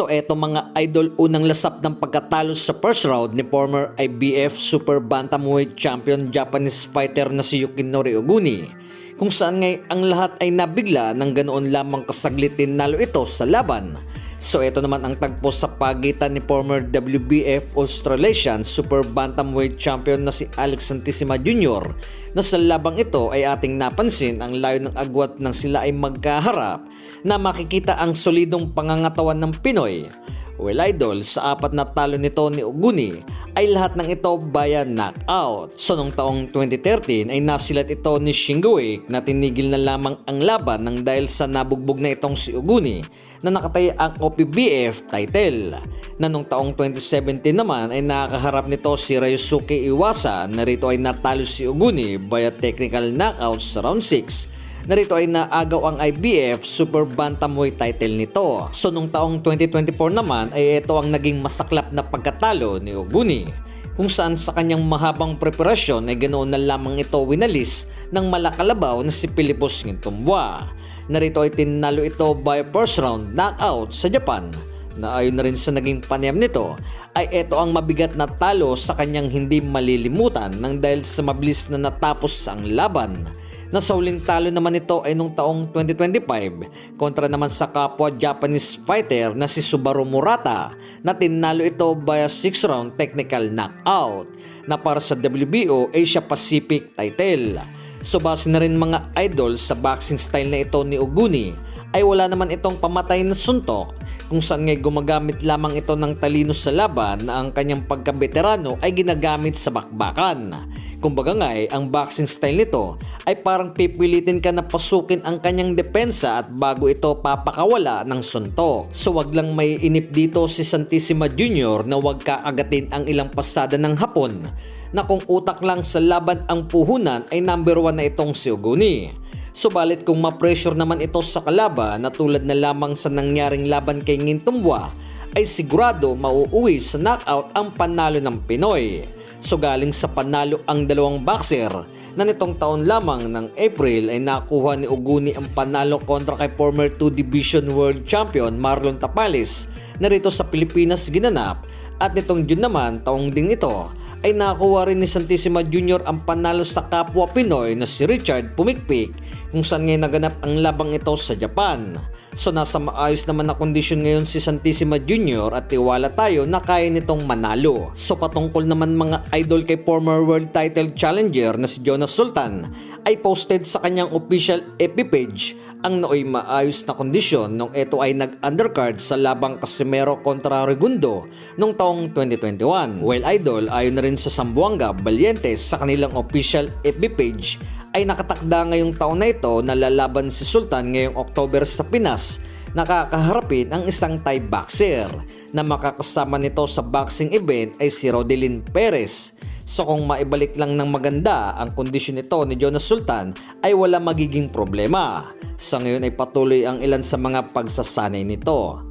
So eto mga idol, unang lasap ng pagkatalo sa first round ni former IBF Super Bantamweight Champion Japanese fighter na si Yukinori Oguni, kung saan ngay ang lahat ay nabigla ng ganoon lamang kasaglitin nalo ito sa laban. So ito naman ang tagpo sa pagitan ni former WBF Australasian Super Bantamweight Champion na si Alex Santissima Jr. na sa labang ito ay ating napansin ang layo ng agwat nang sila ay magkaharap na makikita ang solidong pangangatawan ng Pinoy. Well idol, sa apat na talo nito ni Oguni ay lahat ng ito via knockout. So noong taong 2013 ay nasilat ito ni Shingo na tinigil na lamang ang laban nang dahil sa nabugbog na itong si Oguni na nakataya ang OPBF title. Na noong taong 2017 naman ay nakakaharap nito si Ryosuke Iwasa na rito ay natalo si Oguni via technical knockouts sa round 6. Narito ay naagaw ang IBF Super Bantamweight title nito. So nung taong 2024 naman ay ito ang naging masaklap na pagkatalo ni Oguni, kung saan sa kanyang mahabang preparasyon ay ganoon na lamang ito winalis ng malakalabaw na si Pilipos Ngintumboa. Narito ay tinalo ito by first round knockout sa Japan, na ayon na rin sa naging panayam nito ay ito ang mabigat na talo sa kanyang hindi malilimutan nang dahil sa mabilis na natapos ang laban. Na sa huling talo naman ito ay nung taong 2025 kontra naman sa kapwa Japanese fighter na si Subaru Murata, na tinalo ito via 6 round technical knockout na para sa WBO Asia Pacific title. So base na rin mga idol sa boxing style na ito ni Oguni ay wala naman itong pamatay na suntok, kung saan ngay gumagamit lamang ito ng talino sa laban na ang kanyang pagkabeterano ay ginagamit sa bakbakan. Kumbaga nga ang boxing style nito ay parang pipilitin ka na pasukin ang kanyang depensa at bago ito papakawala ng suntok. So wag lang may inip dito si Santissima Jr. na wag kaagatin ang ilang pasada ng Hapon, na kung utak lang sa laban ang puhunan ay number 1 na itong si Oguni. Subalit kung ma-pressure naman ito sa kalaban na tulad na lamang sa nangyaring laban kay Ngintumboa ay sigurado mauuwi sa knockout ang panalo ng Pinoy. So galing sa panalo ang dalawang boxer na nitong taon lamang ng April ay nakuha ni Oguni ang panalo kontra kay former 2 Division World Champion Marlon Tapales na rito sa Pilipinas ginanap, at nitong June naman taong ding ito ay nakuha rin ni Santissima Jr. ang panalo sa kapwa Pinoy na si Richard Pumikpik, kung saan ngayon naganap ang labang ito sa Japan. So nasa maayos naman na kondisyon ngayon si Santissima Jr. at tiwala tayo na kaya nitong manalo. So patungkol naman mga idol kay former world title challenger na si Jonas Sultan ay posted sa kanyang official FB page ang nooy maayos na kondisyon nung ito ay nag-undercard sa labang Casimero kontra Regundo noong taong 2021. Well idol, ayon na rin sa Zamboanga Valientes sa kanilang official FB page ay nakatakda ngayong taon na ito na lalaban si Sultan ngayong October sa Pinas, nakakaharapin ang isang Thai boxer na makakasama nito sa boxing event ay si Rodelyn Perez. So kung maibalik lang ng maganda ang kondisyon nito ni Jonas Sultan ay wala magiging problema. Sa ngayon ay patuloy ang ilan sa mga pagsasanay nito.